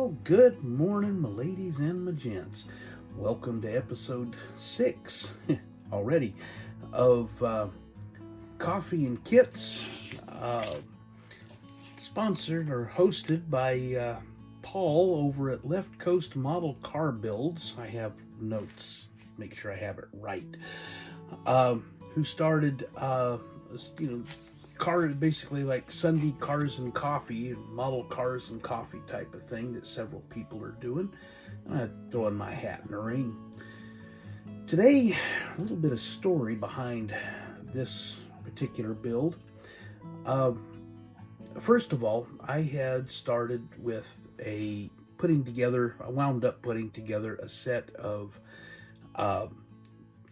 Well, good morning, my ladies and my gents. Welcome to episode 6 already of Coffee and Kits, sponsored or hosted by Paul over at Left Coast Model Car Builds. I have notes, make sure I have it right. Who started, car, basically like Sunday cars and coffee, model cars and coffee type of thing that several people are doing. And I throw in my hat in the ring. Today, a little bit of story behind this particular build. First of all, I had started with I wound up putting together a set of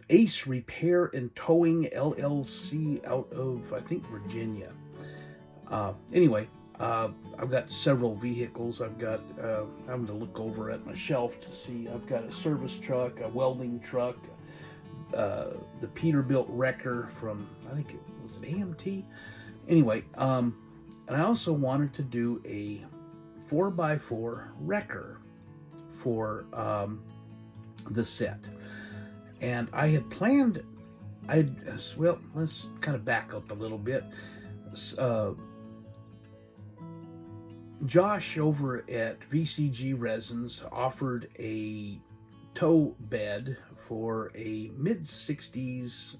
Ace Repair and Towing LLC out of, I think, Virginia. Anyway, I've got several vehicles. I'm to look over at my shelf to see. I've got a service truck, a welding truck, the Peterbilt wrecker from, I think it was an AMT. Anyway, and I also wanted to do a 4x4 wrecker for the set. And I had planned, let's kind of back up a little bit. Josh over at VCG Resins offered a tow bed for a mid-60s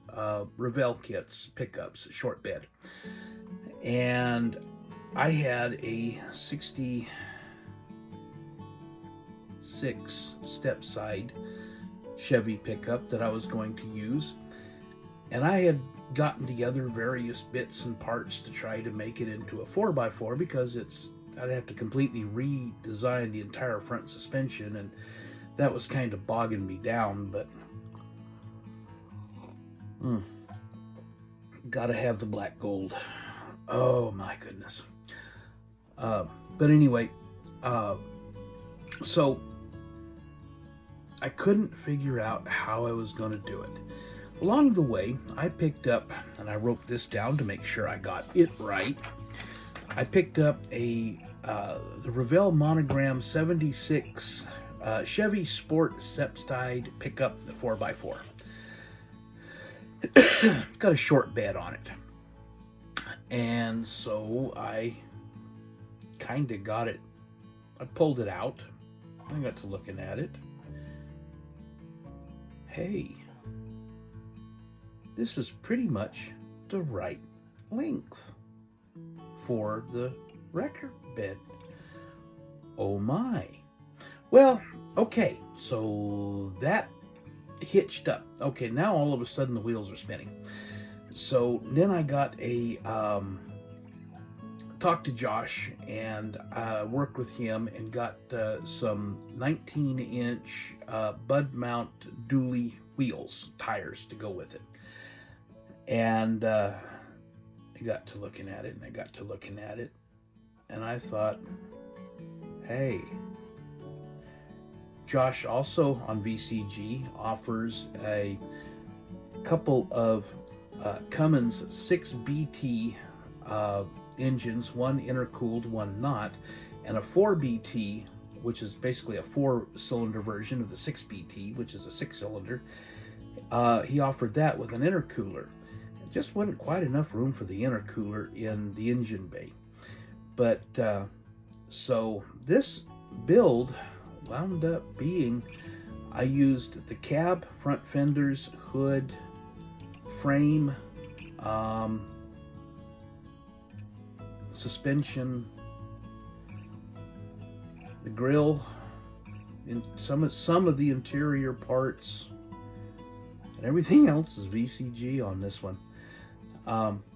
Revell Kits pickups, short bed. And I had a 66 step side Chevy pickup that I was going to use, and I had gotten together various bits and parts to try to make it into a 4x4 because I'd have to completely redesign the entire front suspension, and that was kind of bogging me down. But gotta have the black gold. Oh my goodness. But anyway, so I couldn't figure out how I was going to do it. Along the way, I picked up, and I wrote this down to make sure I got it right. I picked up the Revell Monogram 76 Chevy Sport step-side pickup, the 4x4. Got a short bed on it. And so I kind of got it. I pulled it out. I got to looking at it. Hey, this is pretty much the right length for the wrecker bed. Oh my. Well, okay, so that hitched up. Okay, now all of a sudden the wheels are spinning. So then I got talked to Josh and worked with him and got some 19-inch bud mount dually wheels, tires to go with it. And I got to looking at it, and I thought, hey, Josh also on VCG offers a couple of Cummins 6BT engines, one intercooled, one not, and a 4BT, which is basically a 4-cylinder version of the 6BT, which is a 6-cylinder. He offered that with an intercooler. It just wasn't quite enough room for the intercooler in the engine bay. But so this build wound up being, I used the cab, front fenders, hood, frame, suspension, the grill, and some of the interior parts, and everything else is VCG on this one.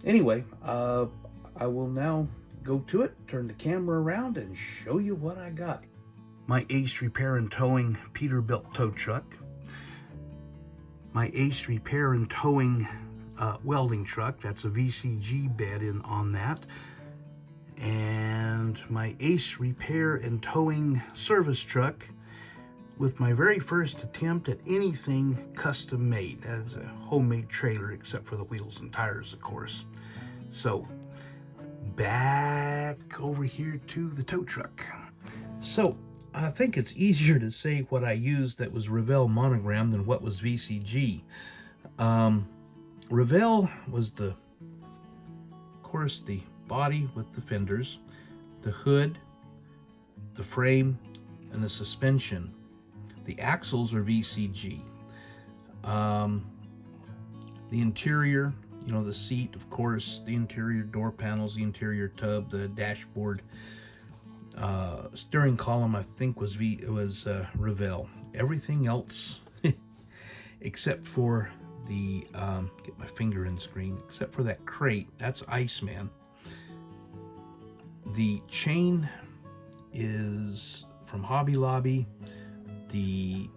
Anyway, I will now go to it, turn the camera around, and show you what I got. My Ace Repair and Towing Peterbilt tow truck, my Ace Repair and Towing welding truck, that's a VCG bed on that, and my Ace Repair and Towing service truck with my very first attempt at anything custom made. That is a homemade trailer, except for the wheels and tires, of course. So back over here to the tow truck. So I think it's easier to say what I used that was Revell Monogram than what was VCG. Revell was of course, the body with the fenders, the hood, the frame, and the suspension. The axles are VCG. The interior, you know, the seat, of course, the interior door panels, the interior tub, the dashboard, steering column, I think was Revell. Everything else, except for the get my finger in the screen, except for that crate, that's Iceman. The chain is from Hobby Lobby. The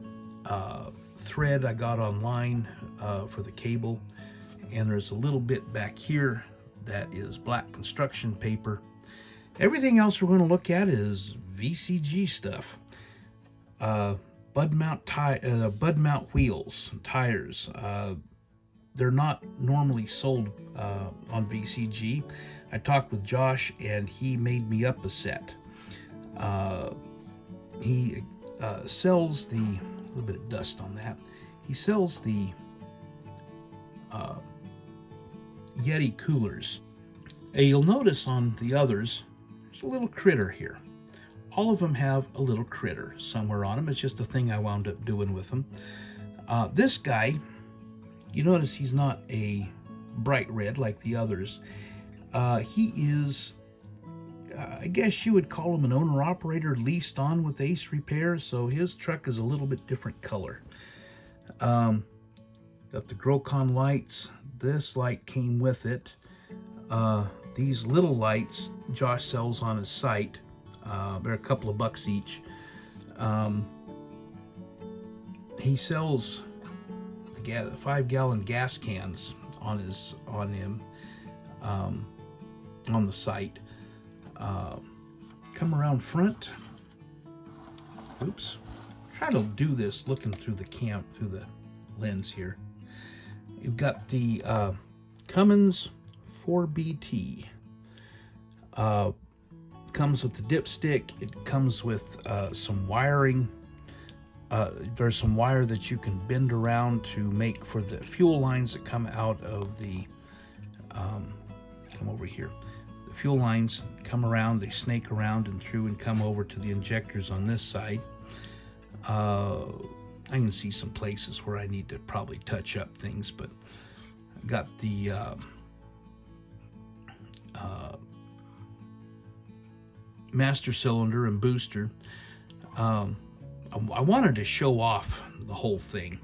thread I got online for the cable, and there's a little bit back here that is black construction paper. Everything else we're going to look at is VCG stuff. Bud mount wheels, tires. They're not normally sold on VCG. I talked with Josh, and he made me up a set. He sells a little bit of dust on that. He sells the Yeti coolers. And you'll notice on the others, there's a little critter here. All of them have a little critter somewhere on them. It's just a thing I wound up doing with them. This guy, you notice he's not a bright red like the others. He is, I guess you would call him an owner-operator leased on with Ace Repair, so his truck is a little bit different color. Got the Grocon lights. This light came with it. These little lights Josh sells on his site. They're a couple of bucks each. He sells the 5-gallon gas cans on him on the site. Come around front. Oops. Try to do this looking through the lens here. You've got the Cummins 4BT. Comes with the dipstick. It comes with some wiring. There's some wire that you can bend around to make for the fuel lines that come out of the come over here. The fuel lines come around, they snake around and through and come over to the injectors on this side. I can see some places where I need to probably touch up things, but I've got the master cylinder and booster. I wanted to show off the whole thing,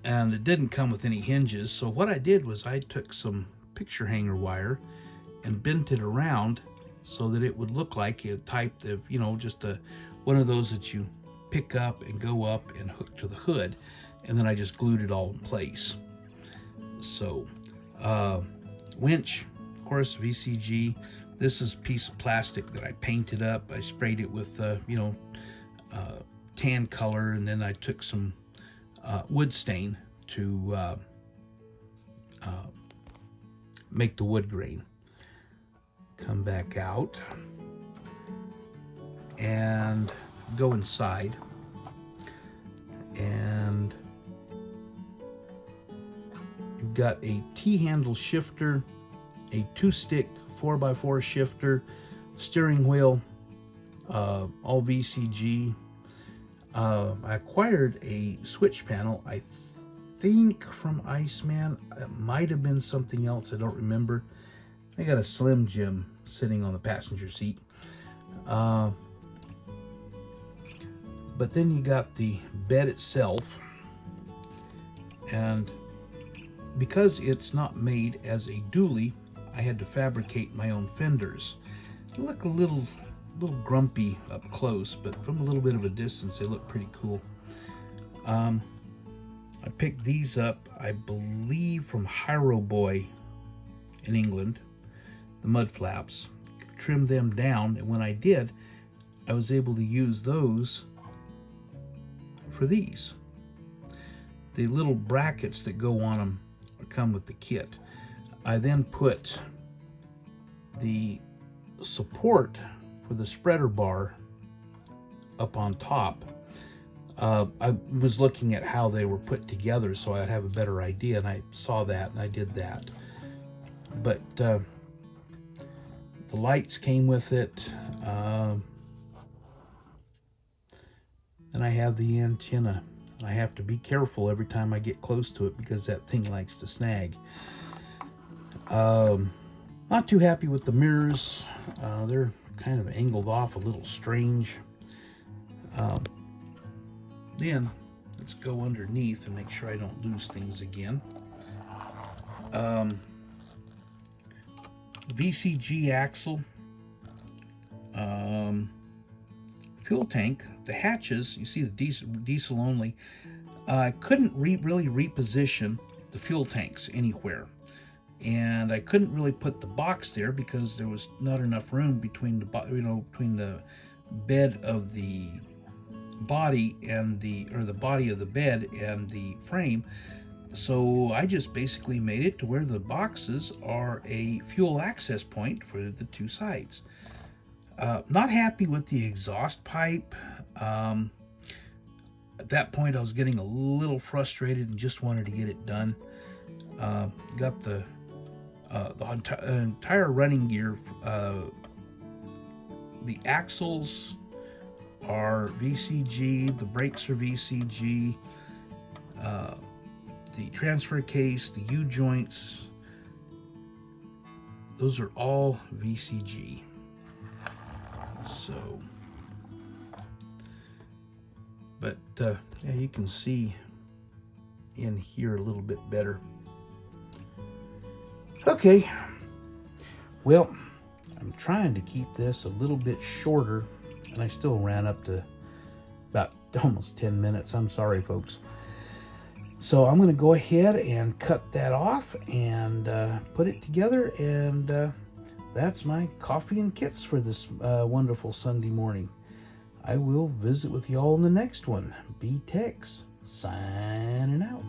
and it didn't come with any hinges, so what I did was I took some picture hanger wire and bent it around so that it would look like a type of, just one of those that you pick up and go up and hook to the hood, and then I just glued it all in place. So winch, of course, VCG. This is a piece of plastic that I painted up. I sprayed it with tan color, and then I took some wood stain to make the wood grain. Come back out and go inside, and you've got a T-handle shifter, a 2-stick 4x4 shifter, steering wheel, all VCG. I acquired a switch panel, I think from Iceman. It might have been something else, I don't remember. I got a Slim Jim sitting on the passenger seat. But then you got the bed itself, and because it's not made as a dually, I had to fabricate my own fenders. They look a little grumpy up close, but from a little bit of a distance they look pretty cool. I picked these up, I believe, from Hiroboy in England, the mud flaps. Trimmed them down, and when I did, I was able to use those for these. The little brackets that go on them come with the kit. I then put the support for the spreader bar up on top. I was looking at how they were put together so I'd have a better idea, and I saw that and I did that. But the lights came with it, and I have the antenna. I have to be careful every time I get close to it because that thing likes to snag. Not too happy with the mirrors. They're kind of angled off a little strange. Then let's go underneath and make sure I don't lose things again. VCG axle, fuel tank, the hatches, you see the diesel only. I couldn't really reposition the fuel tanks anywhere, and I couldn't really put the box there because there was not enough room between the bed of the body and the body of the bed and the frame. So I just basically made it to where the boxes are a fuel access point for the two sides. Not happy with the exhaust pipe. At that point I was getting a little frustrated and just wanted to get it done. Got the entire running gear. The axles are VCG, the brakes are VCG, the transfer case, the U-joints, those are all VCG. So, but yeah, you can see in here a little bit better. Okay, well, I'm trying to keep this a little bit shorter, and I still ran up to about almost 10 minutes. I'm sorry, folks. So I'm going to go ahead and cut that off and put it together, and that's my coffee and kits for this wonderful Sunday morning. I will visit with you all in the next one. B-Tex, signing out.